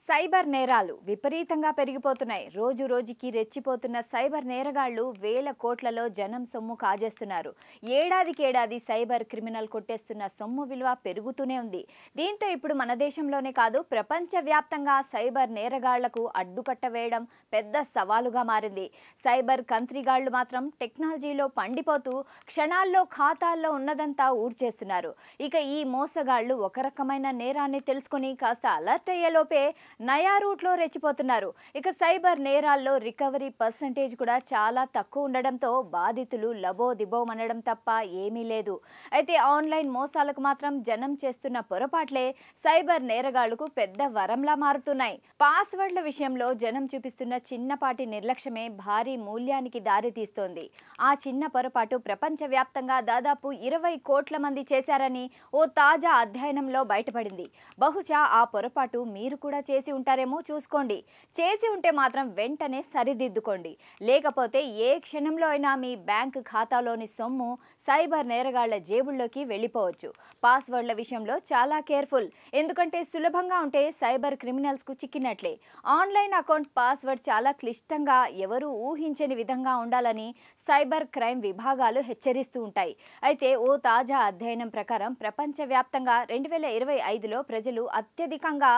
Cyber నేరాలు విపరీతంగా పెరిగిపోతున్నాయి. రోజు రోజుకి రెచ్చిపోతున్న సైబర్ నేరగాళ్లు వేల కోట్లలో జనం సొమ్ము కాజేస్తున్నారు. ఏడాదికేడాది సైబర్ క్రిమినల్ కొట్టేస్తున్న సొమ్ము విలువ పెరుగుతూనే ఉంది. దీంతో ఇప్పుడు మన దేశంలోనే కాదు ప్రపంచవ్యాప్తంగా సైబర్ నేరగాళ్లకు అడ్డుకట్ట వేయడం పెద్ద సవాలుగా మారింది. సైబర్ కంత్రిగాళ్లు మాత్రం టెక్నాలజీలో పండిపోతూ క్షణాల్లో ఖాతాల్లో ఉన్నదంతా ఊడ్చేస్తున్నారు. ఇక ఈ మోసగాళ్లు ఒక రకమైన నేరాన్ని తెలుసుకుని కాస్త అలర్ట్ అయ్యేలోపే నయా రూట్లో రెచ్చిపోతున్నారు. ఇక సైబర్ నేరాల్లో రికవరీ పర్సంటేజ్ కూడా చాలా తక్కువ ఉండడంతో బాధితులు లబోదిబోమనడం తప్ప ఏమీ లేదు. అయితే ఆన్లైన్ మోసాలకు మాత్రం జనం చేస్తున్న పొరపాట్లే సైబర్ నేరగాళ్లకు పెద్ద వరంలా మారుతున్నాయి. పాస్వర్డ్ల విషయంలో జనం చూపిస్తున్న చిన్నపాటి నిర్లక్ష్యమే భారీ మూల్యానికి దారితీస్తోంది. ఆ చిన్న పొరపాటు ప్రపంచవ్యాప్తంగా దాదాపు 20 కోట్ల మంది చేశారని ఓ తాజా అధ్యయనంలో బయటపడింది. బహుశా ఆ పొరపాటు మీరు కూడా చేసి ఉంటారేమో చూసుకోండి. చేసి ఉంటే మాత్రం వెంటనే సరిదిద్దుకోండి. లేకపోతే ఏ క్షణంలో అయినా మీ బ్యాంక్ ఖాతాలోని సొమ్ము సైబర్ నేరగాళ్ల జేబుల్లోకి వెళ్ళిపోవచ్చు. పాస్వర్డ్ల విషయంలో చాలా కేర్ఫుల్. ఎందుకంటే సులభంగా ఉంటే సైబర్ క్రిమినల్స్ కు చిక్కినట్లే. ఆన్లైన్ అకౌంట్ పాస్వర్డ్ చాలా క్లిష్టంగా ఎవరూ ఊహించని విధంగా ఉండాలని సైబర్ క్రైమ్ విభాగాలు హెచ్చరిస్తూ ఉంటాయి. అయితే ఓ తాజా అధ్యయనం ప్రకారం ప్రపంచవ్యాప్తంగా 2025లో ప్రజలు అత్యధికంగా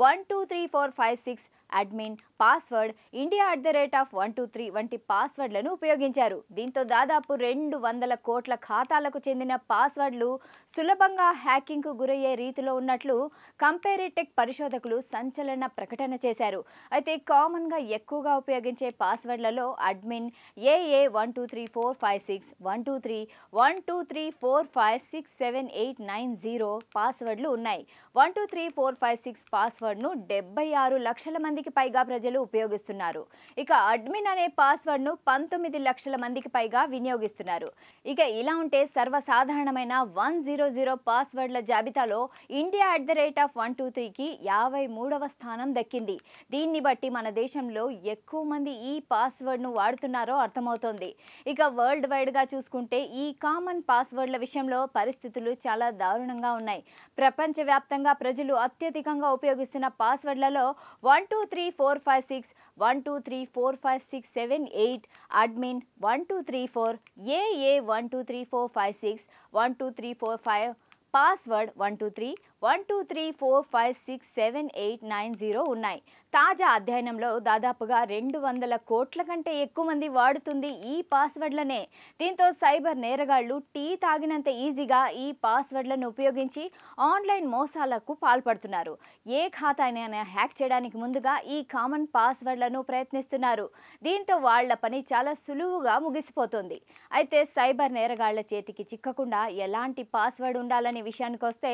123456 అడ్మిన్ పాస్వర్డ్ ఇండియా @123 వంటి పాస్వర్డ్లను ఉపయోగించారు. దీంతో దాదాపు 200 కోట్ల ఖాతాలకు చెందిన పాస్వర్డ్లు సులభంగా హ్యాకింగ్కు గురయ్యే రీతిలో ఉన్నట్లు కంపేరిటెక్ పరిశోధకులు సంచలన ప్రకటన చేశారు. అయితే కామన్గా ఎక్కువగా ఉపయోగించే పాస్వర్డ్లలో అడ్మిన్ AA123456123 12345678990 పాస్వర్డ్లు ఉన్నాయి. 1234556 పాస్వర్డ్ను 76 లక్షల మందికి పైగా ప్రజలు ఉపయోగిస్తున్నారు. ఇక అడ్మిన్ అనే పాస్వర్డ్ను 19 లక్షల మందికి పైగా వినియోగిస్తున్నారు. ఇక ఇలా ఉంటే సర్వసాధారణమైన 100 పాస్వర్డ్ల జాబితాలో ఇండియా @123కి 53వ స్థానం దక్కింది. దీన్ని బట్టి మన దేశంలో ఎక్కువ మంది ఈ పాస్వర్డ్ను వాడుతున్నారో అర్థమవుతోంది. ఇక వరల్డ్ వైడ్గా చూసుకుంటే ఈ కామన్ పాస్వర్డ్ల విషయంలో పరిస్థితులు చాలా దారుణంగా ఉన్నాయి. ప్రపంచవ్యాప్తంగా ప్రజలు అత్యధికంగా ఉపయోగిస్తున్న పాస్వర్డ్లలో 1234556 1234567 అడ్మిన్ 1234 AA1234556 12345 పాస్వర్డ్ 123 12345678990 ఉన్నాయి. తాజా అధ్యయనంలో దాదాపుగా 200 కోట్ల కంటే ఎక్కువ మంది వాడుతుంది ఈ పాస్వర్డ్లనే. దీంతో సైబర్ నేరగాళ్లు టీ తాగినంత ఈజీగా ఈ పాస్వర్డ్లను ఉపయోగించి ఆన్లైన్ మోసాలకు పాల్పడుతున్నారు. ఏ ఖాతానైనా హ్యాక్ చేయడానికి ముందుగా ఈ కామన్ పాస్వర్డ్లను ప్రయత్నిస్తున్నారు. దీంతో వాళ్ల పని చాలా సులువుగా ముగిసిపోతుంది. అయితే సైబర్ నేరగాళ్ల చేతికి చిక్కకుండా ఎలాంటి పాస్వర్డ్ ఉండాలని విషయానికి వస్తే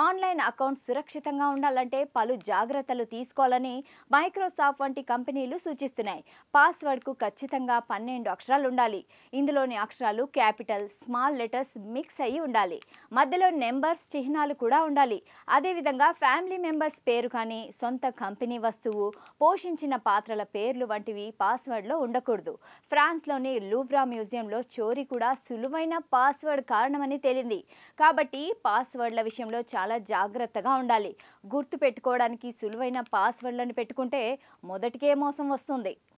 ఆన్లైన్ అకౌంట్ సురక్షితంగా ఉండాలంటే పలు జాగ్రత్తలు తీసుకోవాలని మైక్రోసాఫ్ట్ వంటి కంపెనీలు సూచిస్తున్నాయి. పాస్వర్డ్కు ఖచ్చితంగా 12 అక్షరాలు ఉండాలి. ఇందులోని అక్షరాలు క్యాపిటల్, స్మాల్ లెటర్స్ మిక్స్ అయ్యి ఉండాలి. మధ్యలో నెంబర్స్, చిహ్నాలు కూడా ఉండాలి. అదేవిధంగా ఫ్యామిలీ మెంబర్స్ పేరు కానీ, సొంత కంపెనీ వస్తువు, పోషించిన పాత్రల పేర్లు వంటివి పాస్వర్డ్లో ఉండకూడదు. ఫ్రాన్స్లోని లూవ్రా మ్యూజియంలో చోరీ కూడా సులువైన పాస్వర్డ్ కారణమని తేలింది. కాబట్టి పాస్వర్డ్ల విషయంలో చాలా జాగ్రత్తగా ఉండాలి. గుర్తు పెట్టుకోవడానికి సులువైన పాస్వర్డ్లను పెట్టుకుంటే మొదటికే మోసం వస్తుంది.